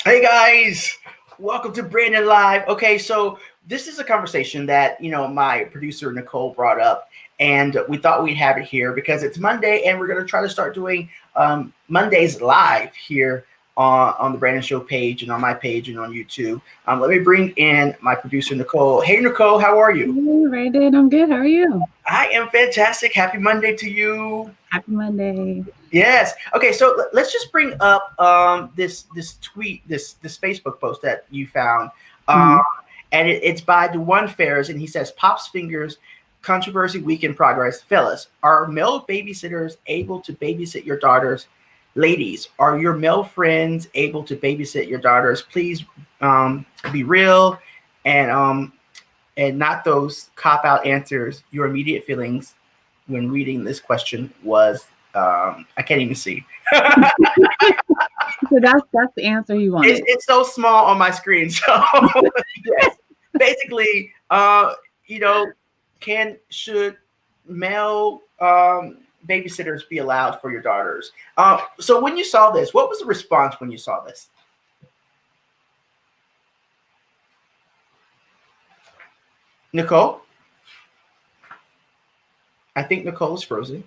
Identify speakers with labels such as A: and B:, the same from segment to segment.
A: Hey guys, welcome to Brandon Live. Okay, so this is a conversation that my producer Nicole brought up, and we thought we'd have it here because it's Monday, and we're going to try to start doing Mondays live here on the Brandon Show page and on my page and on YouTube. Let me bring in my producer Nicole. Hey Nicole, how are you?
B: Hey Brandon, I'm good. How are you?
A: I am fantastic. Happy Monday to you.
B: Happy Monday.
A: Yes. Okay. So let's just bring up this tweet, this Facebook post that you found, and it's by DeJuan Ferris, and he says, "Pops fingers, controversy week in progress, fellas. Are male babysitters able to babysit your daughters? Ladies, are your male friends able to babysit your daughters? Please be real and not those cop out answers. Your immediate feelings when reading this question was." I can't even see.
B: So that's the answer you wanted.
A: It's so small on my screen. So yes, basically, should male babysitters be allowed for your daughters? So when you saw this, what was the response when you saw this? Nicole? I think Nicole is frozen.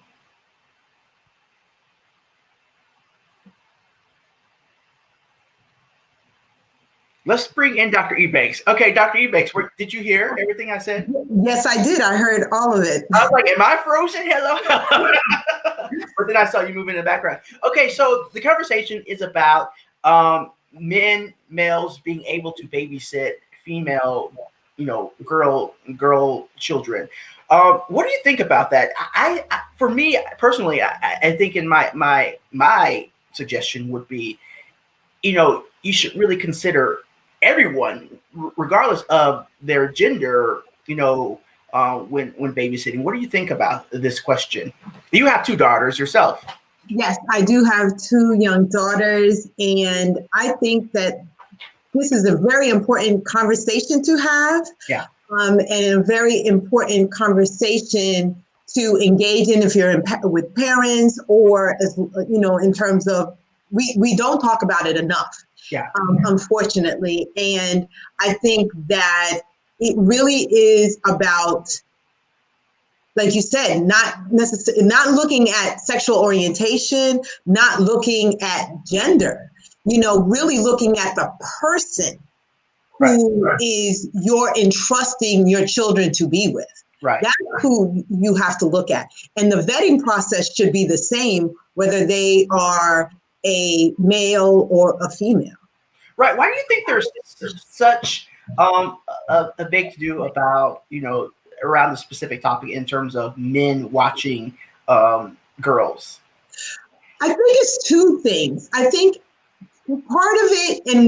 A: Let's bring in Dr. Ebanks. Okay, Dr. Ebanks, did you hear everything I said?
C: Yes, I did. I heard all of it.
A: I was like, am I frozen? Hello? But then I saw you moving in the background. Okay, so the conversation is about males being able to babysit female, girl children. What do you think about that? For me personally, I think in my suggestion would be, you should really consider everyone, regardless of their gender, when babysitting. What do you think about this question? You have two daughters yourself.
C: Yes, I do have two young daughters, and I think that this is a very important conversation to have.
A: Yeah.
C: And a very important conversation to engage in if you're with parents, or as in terms of we don't talk about it enough.
A: Yeah.
C: Unfortunately. And I think that it really is about, like you said, not looking at sexual orientation, not looking at gender, really looking at the person who is you're entrusting your children to be with.
A: Right.
C: That's who you have to look at. And the vetting process should be the same, whether they are a male or a female.
A: Right. Why do you think there's such a big to do about, around the specific topic in terms of men watching girls?
C: I think it's two things. I think part of it, and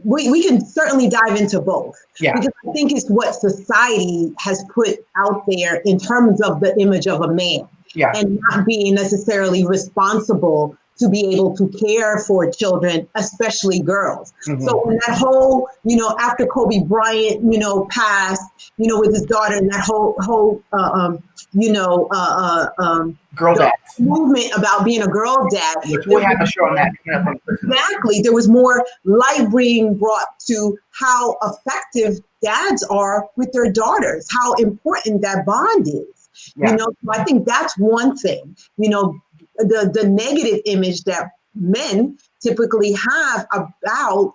C: we can certainly dive into both.
A: Yeah.
C: Because I think it's what society has put out there in terms of the image of a man.
A: Yeah.
C: And not being necessarily responsible to be able to care for children, especially girls.
A: Mm-hmm.
C: So when that whole, after Kobe Bryant, passed, with his daughter, and that whole
A: girl dad
C: movement about being a girl dad.
A: Which we'll have a show on that.
C: Exactly. There was more light being brought to how effective dads are with their daughters, how important that bond is.
A: Yeah.
C: So I think that's one thing. The negative image that men typically have about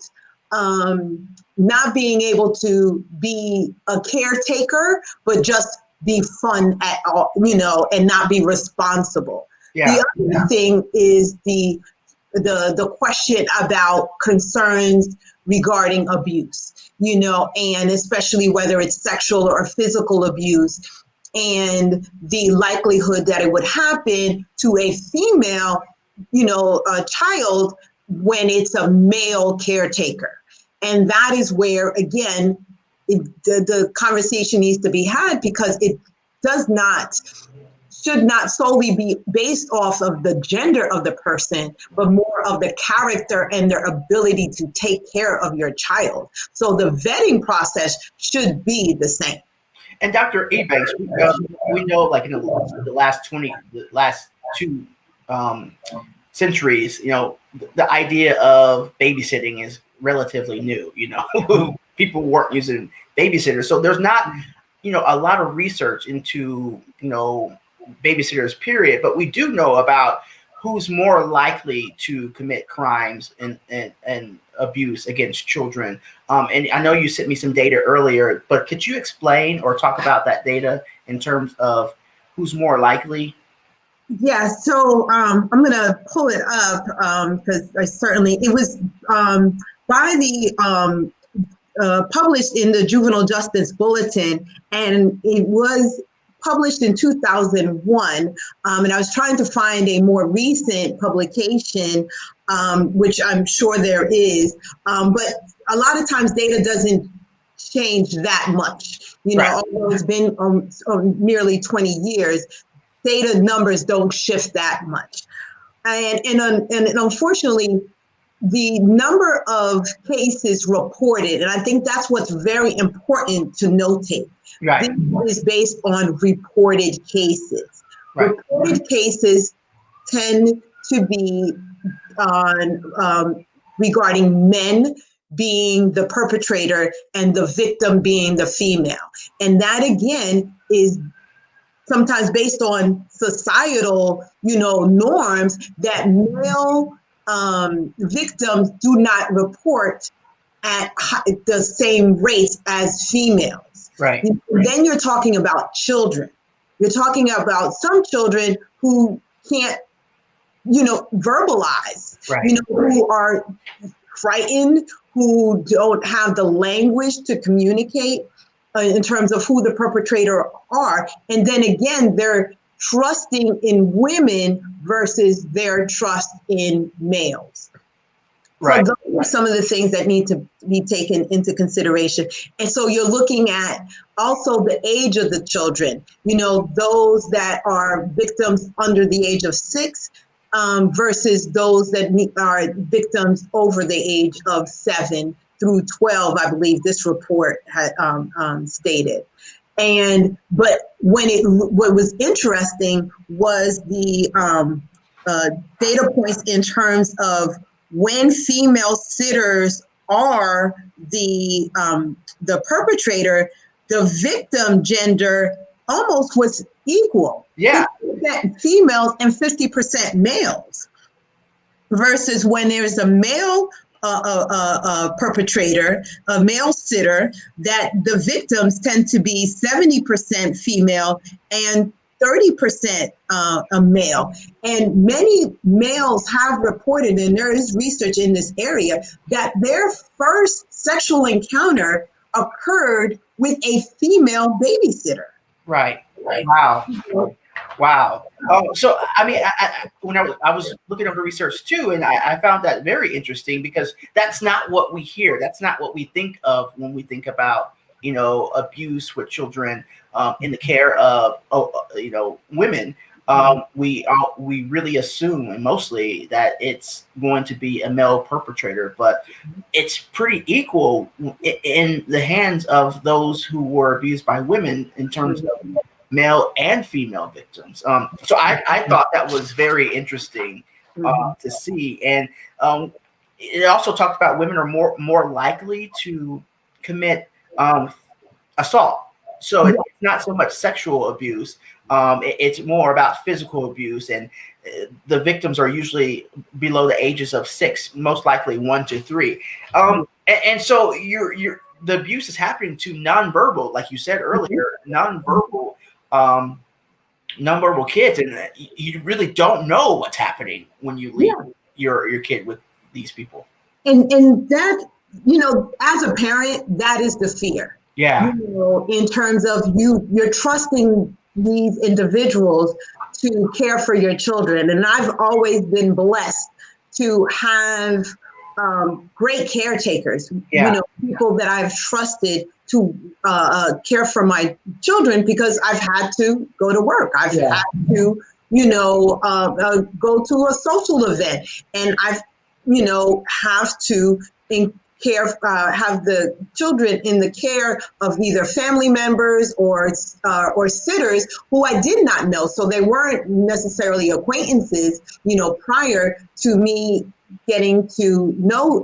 C: not being able to be a caretaker, but just be fun at all, and not be responsible.
A: Yeah.
C: The other thing is the question about concerns regarding abuse, and especially whether it's sexual or physical abuse, and the likelihood that it would happen to a female, a child when it's a male caretaker. And that is where, again, the conversation needs to be had, because it should not solely be based off of the gender of the person, but more of the character and their ability to take care of your child. So the vetting process should be the same.
A: And Dr. Ebanks, we know, like in the last two centuries, the idea of babysitting is relatively new. People weren't using babysitters, so there's not, a lot of research into, babysitters, period. But we do know about who's more likely to commit crimes and abuse against children. And I know you sent me some data earlier, but could you explain or talk about that data in terms of who's more likely?
C: Yeah, so I'm going to pull it up because it was by the published in the Juvenile Justice Bulletin, and it was published in 2001, and I was trying to find a more recent publication, which I'm sure there is, but a lot of times data doesn't change that much.
A: Right.
C: Although it's been nearly 20 years, data numbers don't shift that much. And unfortunately, the number of cases reported, and I think that's what's very important to notate.
A: Right.
C: This is based on reported cases.
A: Right.
C: Reported cases tend to be on regarding men being the perpetrator and the victim being the female. And that again is sometimes based on societal, norms that male victims do not report at the same rates as females.
A: Right.
C: Then you're talking about children. You're talking about some children who can't, verbalize,
A: right.
C: Who are frightened, who don't have the language to communicate in terms of who the perpetrator are. And then again, they're trusting in women versus their trust in males.
A: Right.
C: So those are some of the things that need to be taken into consideration. And so you're looking at also the age of the children, those that are victims under the age of 6 versus those that are victims over the age of 7 through 12, I believe this report had stated. But what was interesting was the data points in terms of when female sitters are the perpetrator, the victim gender almost was equal.
A: Yeah.
C: 50% females and 50% males. Versus when there's a male perpetrator, a male sitter, that the victims tend to be 70% female and 30% a male. And many males have reported, and there is research in this area, that their first sexual encounter occurred with a female babysitter.
A: Right. Wow. Wow. So, I mean, when I was looking over research too, and I found that very interesting because that's not what we hear. That's not what we think of when we think about, abuse with children in the care of, women. We really assume, and mostly, that it's going to be a male perpetrator, but it's pretty equal in the hands of those who were abused by women in terms of male and female victims. So I thought that was very interesting to see. And it also talked about women are more likely to commit assault. So it's not so much sexual abuse. It's more about physical abuse. And the victims are usually below the ages of 6, most likely 1 to 3. And so the abuse is happening to nonverbal, like you said earlier, nonverbal kids, and you really don't know what's happening when you leave your kid with these people.
C: And that, as a parent, that is the fear.
A: Yeah.
C: In terms of you're trusting these individuals to care for your children. And I've always been blessed to have great caretakers, people that I've trusted to care for my children because I've had to go to work. I've had to, go to a social event, and I've, have to have the children in the care of either family members or sitters who I did not know. So they weren't necessarily acquaintances, prior to me getting to know,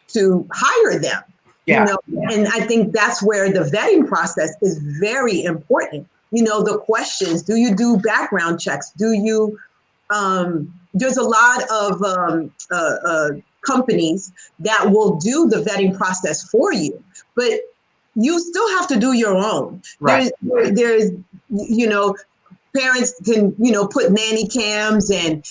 C: to hire them.
A: Yeah.
C: And I think that's where the vetting process is very important. The questions: do you do background checks? Do you? There's a lot of companies that will do the vetting process for you, but you still have to do your own.
A: Right.
C: There's parents can, put nanny cams and,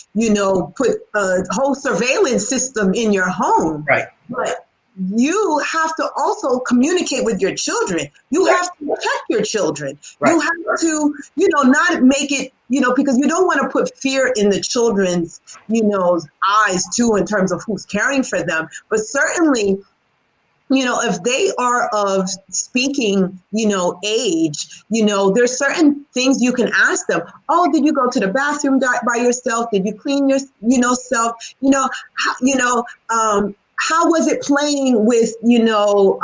C: put a whole surveillance system in your home.
A: Right.
C: But you have to also communicate with your children. You have to check your children.
A: Right.
C: You have to, not make it, because you don't want to put fear in the children's, eyes too, in terms of who's caring for them. But certainly, if they are of speaking, age, there's certain things you can ask them. Oh, did you go to the bathroom by yourself? Did you clean your, self? How was it playing with, your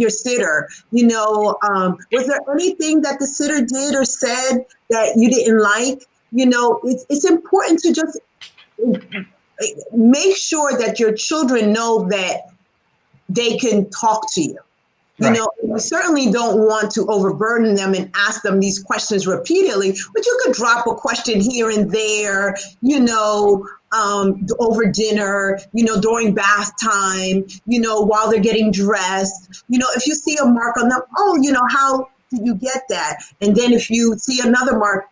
C: sitter? Was there anything that the sitter did or said that you didn't like? It's important to just make sure that your children know that they can talk to you. You certainly don't want to overburden them and ask them these questions repeatedly, but you could drop a question here and there, over dinner, during bath time, while they're getting dressed. If you see a mark on them, how did you get that? And then if you see another mark,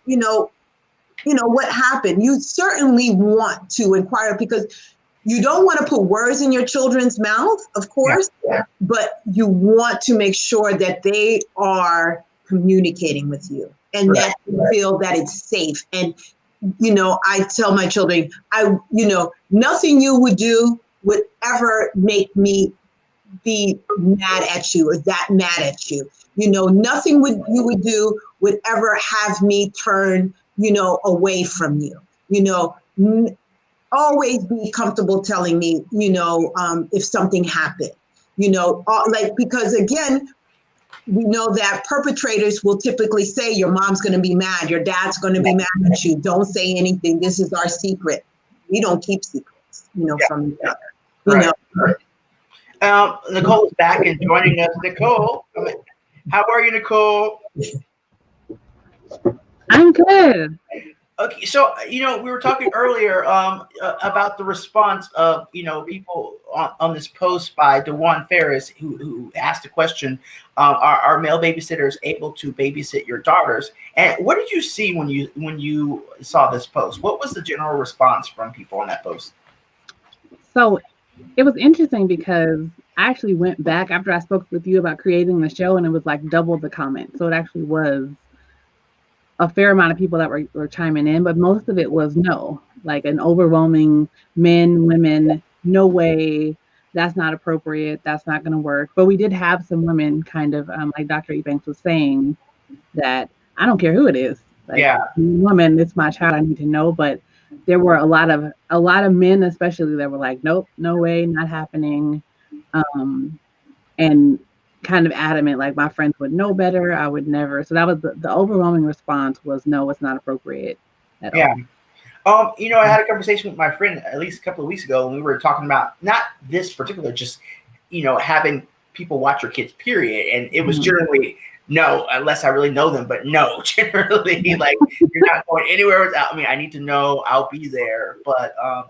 C: what happened? You certainly want to inquire, because you don't want to put words in your children's mouth, of course, but you want to make sure that they are communicating with you and that you feel that it's safe. And, I tell my children, nothing you would do would ever make me be mad at you or that mad at you. Nothing you would do would ever have me turn, away from you. Always be comfortable telling me, if something happened, because again, we know that perpetrators will typically say your mom's going to be mad, your dad's going to be mad at you. Don't say anything. This is our secret. We don't keep secrets, from each other.
A: Nicole is back and joining us. Nicole, how are you, Nicole?
B: I'm good.
A: Okay, so we were talking earlier about the response of people on this post by DeJuan Ferris, who asked the question: Are male babysitters able to babysit your daughters? And what did you see when you saw this post? What was the general response from people on that post?
B: So it was interesting because I actually went back after I spoke with you about creating the show, and it was like double the comments. So it actually was a fair amount of people that were chiming in, but most of it was no, like an overwhelming men, women, no way, that's not appropriate, that's not going to work. But we did have some women kind of, like Dr. Ebanks was saying, that I don't care who it is. Like, woman, it's my child, I need to know. But there were a lot of men, especially, that were like, nope, no way, not happening. And kind of adamant, like my friends would know better, I would never. So that was the overwhelming response was no, it's not appropriate at all.
A: I had a conversation with my friend at least a couple of weeks ago, and we were talking about not this particular, just having people watch your kids, period. And it was generally no, unless I really know them, but no, generally, like, you're not going anywhere without me. I need to know, I'll be there. But I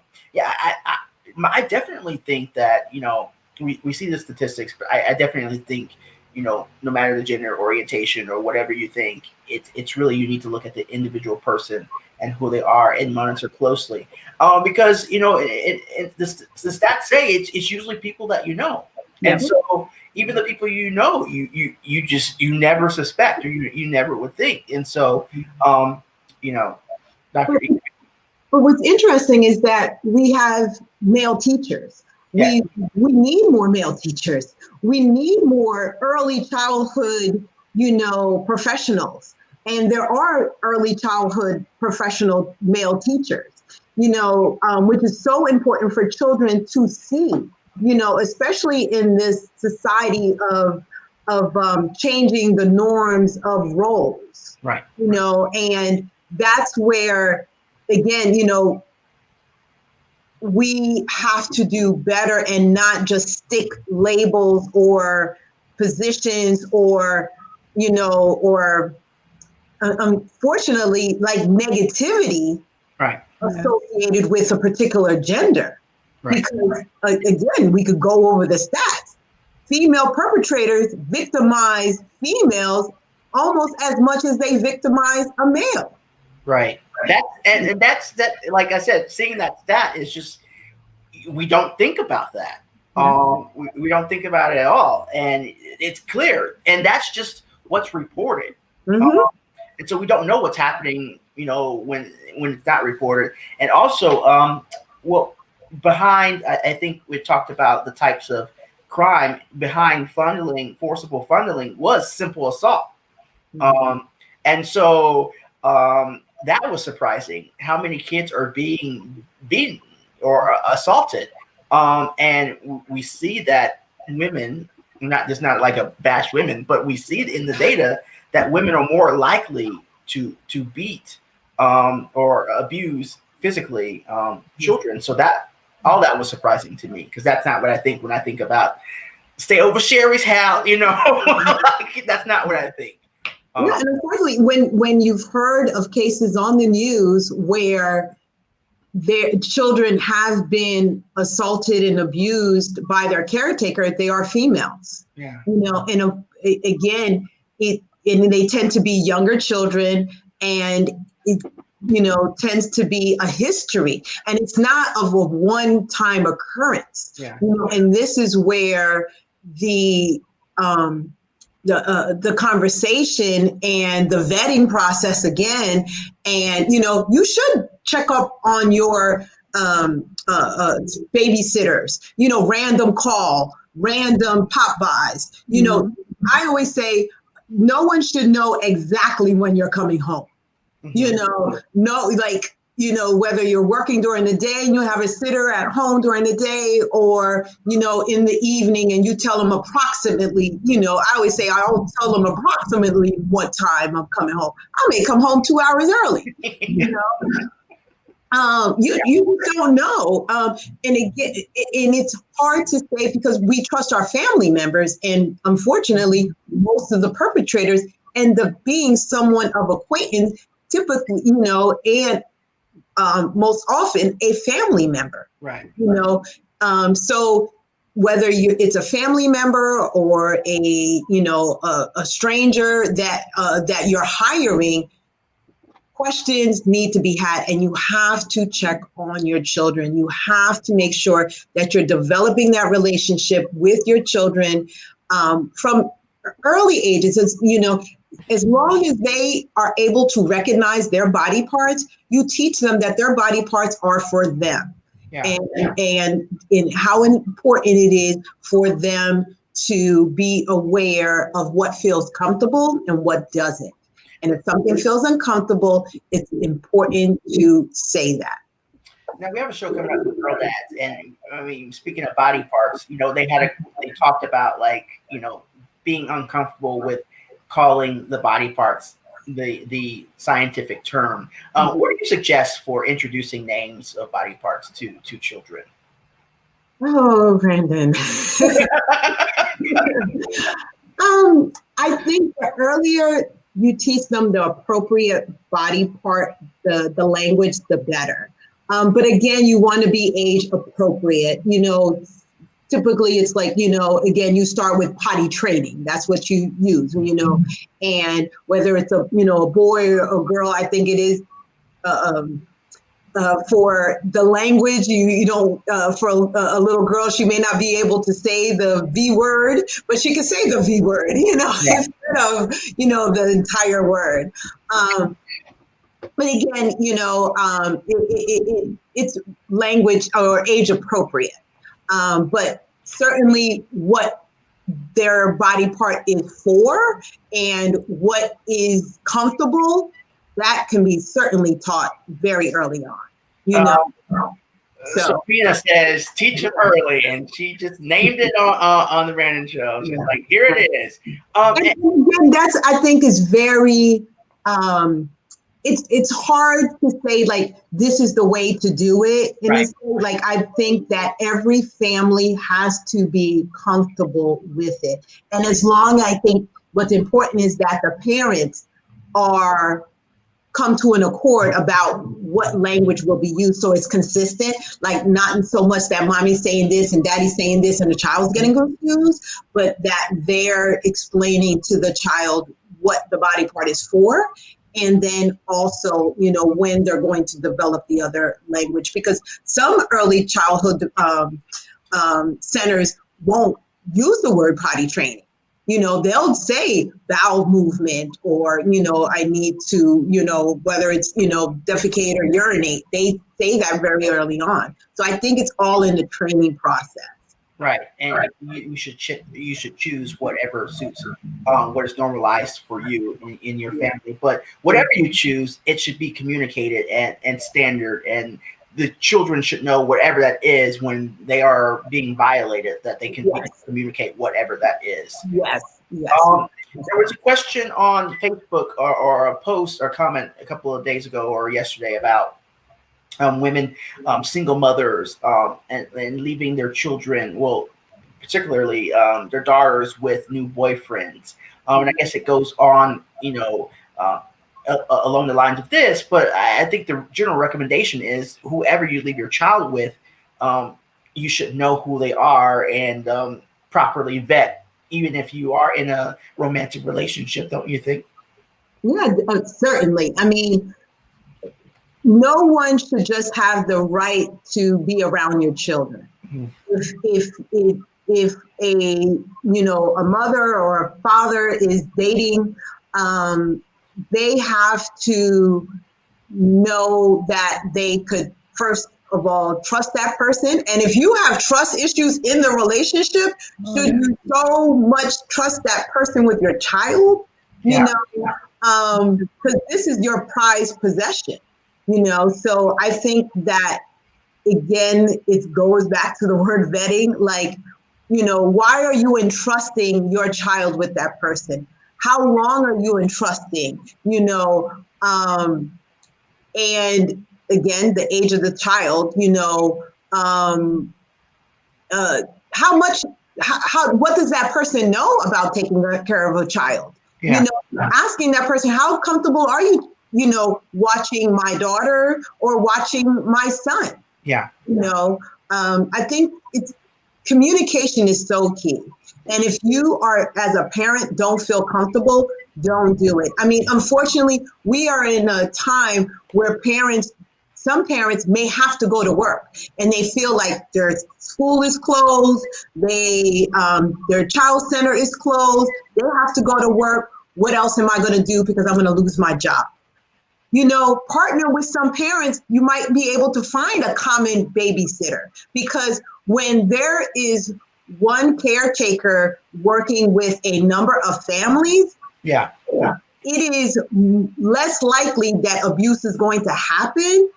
A: definitely think that we see the statistics, but I definitely think, no matter the gender orientation or whatever you think, it's really, you need to look at the individual person and who they are and monitor closely. Because, the stats say it's usually people that you know. And so even the people you never suspect, or you never would think. And so, Dr.
C: But what's interesting is that we have male teachers. We need more male teachers. We need more early childhood, professionals. And there are early childhood professional male teachers, which is so important for children to see, you know, especially in this society of changing the norms of roles,
A: Right.
C: you know, and that's where, again, you know, we have to do better and not just stick labels or positions or, you know, or unfortunately, like negativity
A: Right.
C: associated with a particular gender.
A: Right.
C: Because again, we could go over the stats. Female perpetrators victimize females almost as much as they victimize a male.
A: Right. And that's that. Like I said, seeing that stat is just, we don't think about that. We don't think about it at all, and it's clear, and that's just what's reported. And so we don't know what's happening, you know, when it's not reported. And also, well, behind, I think we talked about the types of crime behind forcible funneling was simple assault. And so that was surprising, how many kids are being beaten or assaulted. And we see that women, not like a bash women, but we see it in the data that women are more likely to beat or abuse physically children. So that all that was surprising to me, because that's not what I think when I think about stay over Sherry's house, you know. That's not what I think.
C: Yeah, and unfortunately, when you've heard of cases on the news where their children have been assaulted and abused by their caretaker, they are females.
A: Yeah.
C: You know, and again, and they tend to be younger children, and it, you know, tends to be a history, and it's not of a one-time occurrence.
A: Yeah.
C: You know, and this is where the conversation and the vetting process again, and you know, you should check up on your babysitters. You know, random call, random pop bys. You know, I always say no one should know exactly when you're coming home. You know, like, you know, whether you're working during the day and you have a sitter at home during the day, or, you know, in the evening, and you tell them approximately, you know, I always say, I'll tell them approximately what time I'm coming home. I may come home 2 hours early, you know. You don't know. And again, and it's hard to say because we trust our family members, and unfortunately, most of the perpetrators end up being someone of acquaintance, typically, you know, and most often a family member.
A: Right.
C: You know, so whether it's a family member or a, you know, a stranger that you're hiring, questions need to be had, and you have to check on your children. You have to make sure that you're developing that relationship with your children from early ages. As, you know, as long as they are able to recognize their body parts, you teach them that their body parts are for them.
A: Yeah.
C: And in how important it is for them to be aware of what feels comfortable and what doesn't. And if something feels uncomfortable, it's important to say that.
A: Now we have a show coming up with Girl Dads, and I mean, speaking of body parts, you know, they talked about, like, you know, being uncomfortable with calling the body parts the scientific term. What do you suggest for introducing names of body parts to children?
C: Oh, Brandon. I think the earlier you teach them the appropriate body part, the language, the better. But again, you want to be age appropriate. You know, typically it's like, you know, again, you start with potty training. That's what you use, you know, and whether it's a, you know, a boy or a girl, I think it is for the language, you don't, for a little girl, she may not be able to say the V word, but she can say the V word, you know, yeah, instead of, you know, the entire word. But again, you know, it's language or age appropriate. But certainly what their body part is for and what is comfortable, that can be certainly taught very early on, you know. So
A: Sophia says, teach them early, and she just named it on the Brandon Show. She's like, here it is.
C: and again, that's, I think, is very, it's hard to say like this is the way to do it. And
A: Right.
C: it's like I think that every family has to be comfortable with it. And as long, I think what's important is that the parents are come to an accord about what language will be used so it's consistent, like not so much that mommy's saying this and daddy's saying this and the child's getting confused, but that they're explaining to the child what the body part is for. And then also, you know, when they're going to develop the other language, because some early childhood centers won't use the word potty training. You know, they'll say bowel movement or, you know, I need to, you know, whether it's, you know, defecate or urinate, they say that very early on. So I think it's all in the training process.
A: Right, and you should choose whatever suits what is normalized for you in your family. But whatever you choose, it should be communicated and standard, and the children should know whatever that is when they are being violated, that they can communicate whatever that is.
C: Yes, yes.
A: There was a question on Facebook or a post or comment a couple of days ago or yesterday about women, single mothers, and leaving their children, well, particularly their daughters with new boyfriends. And I guess it goes on, you know, along the lines of this, but I think the general recommendation is whoever you leave your child with, you should know who they are and properly vet, even if you are in a romantic relationship, don't you think?
C: Yeah, certainly. I mean, no one should just have the right to be around your children. Mm-hmm. If a, you know, a mother or a father is dating, they have to know that they could, first of all, trust that person. And if you have trust issues in the relationship, should you so much trust that person with your child? You know, because this is your prized possession. You know, so I think that, again, it goes back to the word vetting. Like, you know, why are you entrusting your child with that person? How long are you entrusting? You know, and again, the age of the child. You know, how much? What does that person know about taking care of a child? Yeah. You know, asking that person, how comfortable are you? You know, watching my daughter or watching my son. Yeah. You know, I think it's communication is so key. And if you are, as a parent, don't feel comfortable, don't do it. I mean, unfortunately, we are in a time where some parents may have to go to work and they feel like their school is closed, their child center is closed, they have to go to work. What else am I going to do because I'm going to lose my job? You know, partner with some parents, you might be able to find a common babysitter, because when there is one caretaker working with a number of families, it is less likely that abuse is going to happen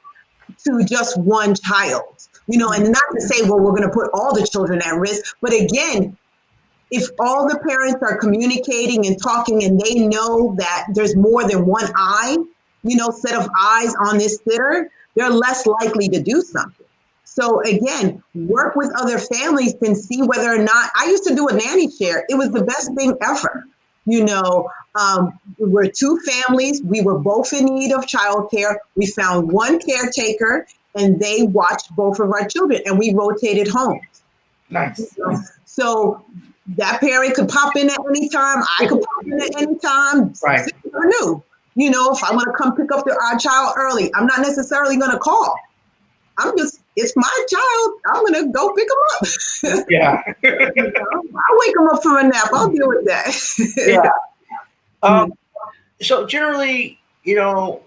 C: to just one child. You know, and not to say, well, we're going to put all the children at risk, but again, if all the parents are communicating and talking and they know that there's more than one eye, you know, set of eyes on this sitter, they're less likely to do something. So again, work with other families and see whether or not, I used to do a nanny share. It was the best thing ever. You know, we're two families. We were both in need of childcare. We found one caretaker and they watched both of our children and we rotated homes. Nice. So that parent could pop in at any time. I could pop in at any time. Right. I knew. You know, if I want to come pick up our child early, I'm not necessarily going to call. It's my child. I'm going to go pick him up. Yeah. You know, I'll wake him up from a nap. I'll deal with that.
A: Yeah. So generally, you know,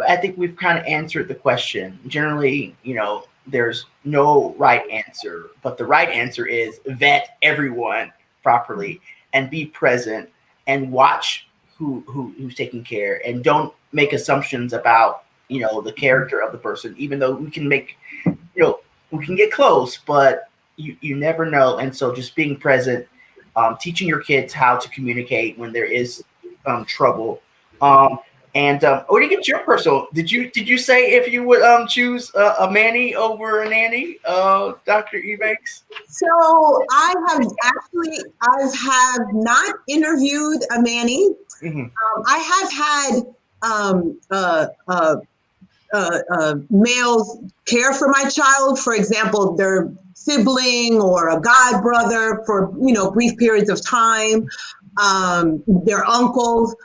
A: I think we've kind of answered the question. Generally, you know, there's no right answer, but the right answer is vet everyone properly and be present and watch who's taking care, and don't make assumptions about, you know, the character of the person, even though we can make, you know, we can get close, but you never know. And so just being present, teaching your kids how to communicate when there is trouble. Or to get your personal, did you say if you would choose a Manny over a nanny, Dr. Eubanks?
C: So I have not interviewed a Manny.
A: Mm-hmm.
C: I have had males care for my child, for example, their sibling or a god brother for, brief periods of time, their uncles,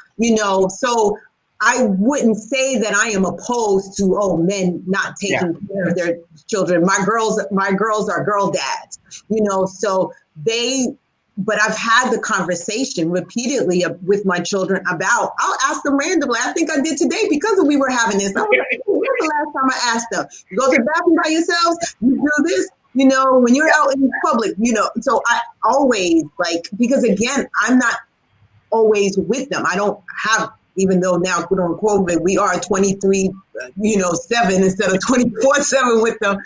C: so I wouldn't say that I am opposed to, men not taking care of their children. My girls are girl dads, but I've had the conversation repeatedly with my children about, I'll ask them randomly. I think I did today because we were having this. When was the last time I asked them? You go to the bathroom by yourselves? You do this? When you're out in public, so I always because again, I'm not always with them. I don't have, even though now, quote unquote, we are 23, 7 instead of 24/7 with them.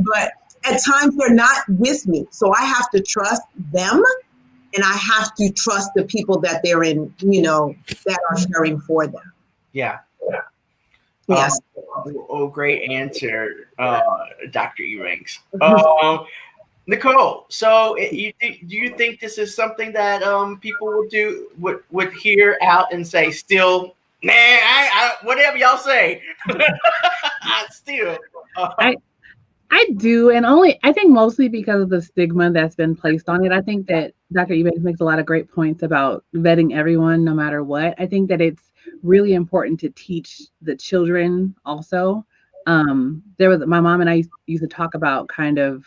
C: But at times they're not with me. So I have to trust them, and I have to trust the people that they're in, that are caring for them.
A: Yeah.
C: Yes.
A: Great answer, Dr. Eubanks. Nicole, so do you think this is something that people would hear out and say, still, man, I whatever y'all say, still?
B: I do, and I think mostly because of the stigma that's been placed on it. I think that Dr. Eubanks makes a lot of great points about vetting everyone, no matter what. I think that it's really important to teach the children also. My mom and I used to talk about kind of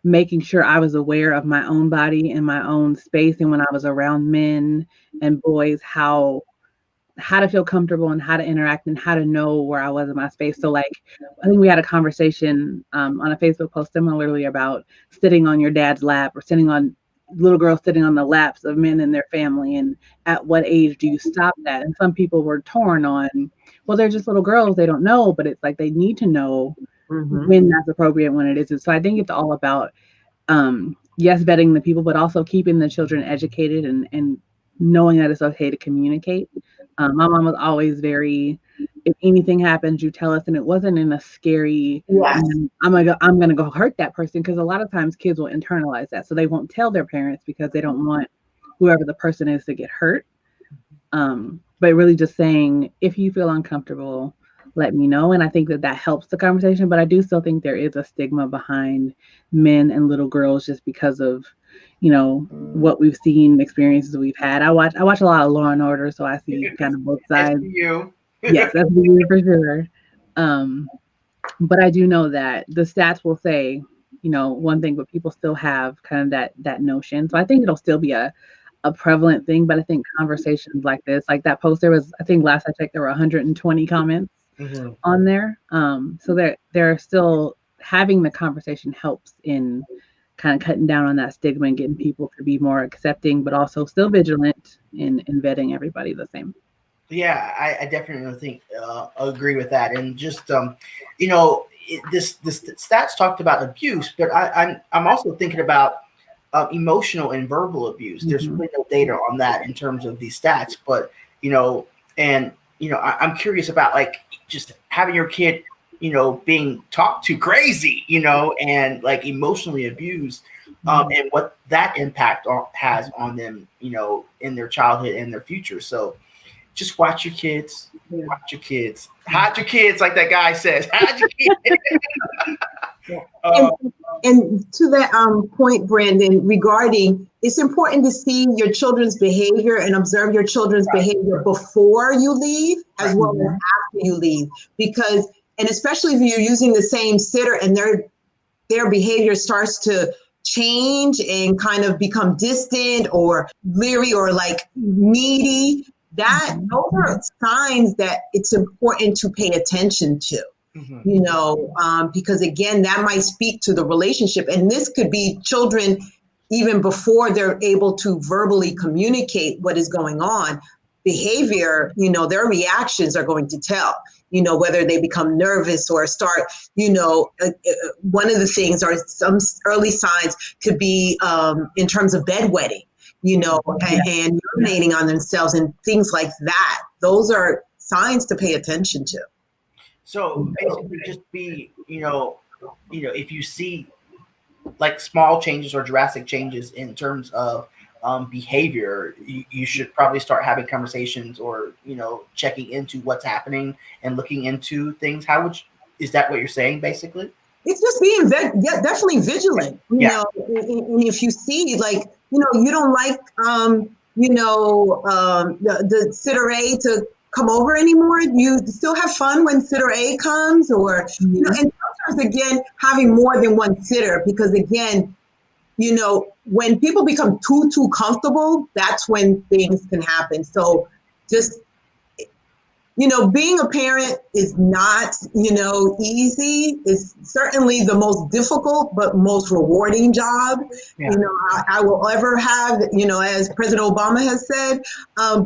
B: making sure I was aware of my own body and my own space, and when I was around men and boys, how to feel comfortable and how to interact and how to know where I was in my space. So I think we had a conversation on a Facebook post similarly about sitting on your dad's lap, or little girls sitting on the laps of men in their family, and at what age do you stop that? And some people were torn on, well, they're just little girls, they don't know, but it's they need to know when that's appropriate, when it isn't. So I think it's all about, yes, vetting the people, but also keeping the children educated and knowing that it's okay to communicate. My mom was always very, if anything happens, you tell us, and it wasn't in a scary, I'm gonna go hurt that person, because a lot of times kids will internalize that, so they won't tell their parents because they don't want whoever the person is to get hurt. But really just saying, if you feel uncomfortable, let me know. And I think that helps the conversation, but I do still think there is a stigma behind men and little girls just because of, what we've seen, experiences we've had. I watch a lot of Law and Order, so I see kind of both sides. Yes, that's you for sure. But I do know that the stats will say, one thing, but people still have kind of that notion. So I think it'll still be a prevalent thing, but I think conversations like this, like that post, there was, I think last I checked, there were 120 comments on there. So they're still having the conversation helps in kind of cutting down on that stigma and getting people to be more accepting, but also still vigilant in vetting everybody the same.
A: Yeah, I definitely think agree with that. And just this stats talked about abuse, but I'm also thinking about emotional and verbal abuse. There's really no data on that in terms of these stats, but I'm curious about just having your kid being talked to crazy, and emotionally abused, and what that impact has on them, in their childhood and their future. So just watch your kids, hide your kids, like that guy says, hide your kids.
C: And to that point, Brandon, regarding, it's important to see your children's behavior and observe your children's behavior before you leave as well as after you leave, because, and especially if you're using the same sitter and their behavior starts to change and kind of become distant or leery or needy, those are signs that it's important to pay attention to. Because again, that might speak to the relationship. And this could be children even before they're able to verbally communicate what is going on. behavior, their reactions are going to tell, whether they become nervous or start, one of the things or some early signs could be in terms of bedwetting, and urinating on themselves and things like that. Those are signs to pay attention to.
A: So basically just be, if you see like small changes or drastic changes in terms of behavior, you should probably start having conversations or, checking into what's happening and looking into things. Is that what you're saying basically?
C: It's just being definitely vigilant, and if you see like, you don't like, the sitter A to come over anymore, you still have fun when sitter A comes, or, and sometimes again, having more than one sitter, because again, when people become too comfortable, that's when things can happen. So just, being a parent is not, easy. It's certainly the most difficult, but most rewarding job, I will ever have, as President Obama has said,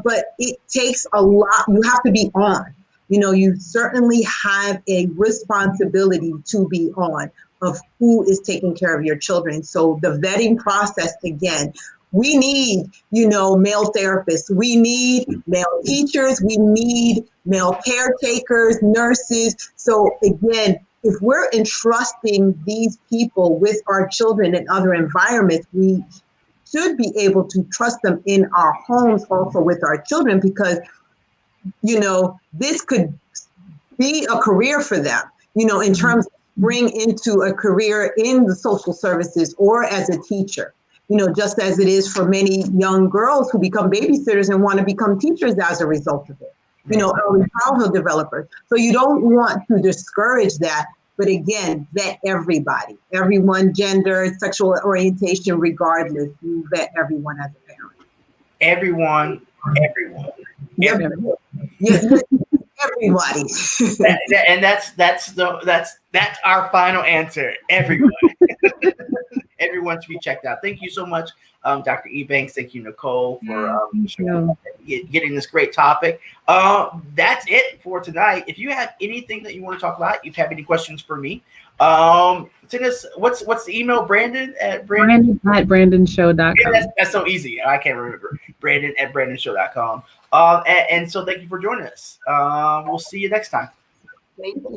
C: but it takes a lot. You have to be on, you certainly have a responsibility to be on of who is taking care of your children. So the vetting process, again, we need, male therapists. We need male teachers. We need male caretakers, nurses. So again, if we're entrusting these people with our children in other environments, we should be able to trust them in our homes also with our children, because, this could be a career for them, in terms of bring into a career in the social services or as a teacher. Just as it is for many young girls who become babysitters and want to become teachers as a result of it, early childhood developers. So you don't want to discourage that. But again, vet everybody, everyone, gender, sexual orientation, regardless, you vet everyone as a parent.
A: Everyone.
C: Yes, everybody.
A: And that's our final answer. Everyone. Everyone should be checked out. Thank you so much, Dr. Ebanks. Thank you, Nicole, for getting this great topic. That's it for tonight. If you have anything that you want to talk about, if you have any questions for me, send us. What's the email? Brandon at
B: brandonshow.com.
A: Yeah, that's so easy. I can't remember. Brandon at brandonshow.com. And so thank you for joining us. We'll see you next time.
C: Thank you.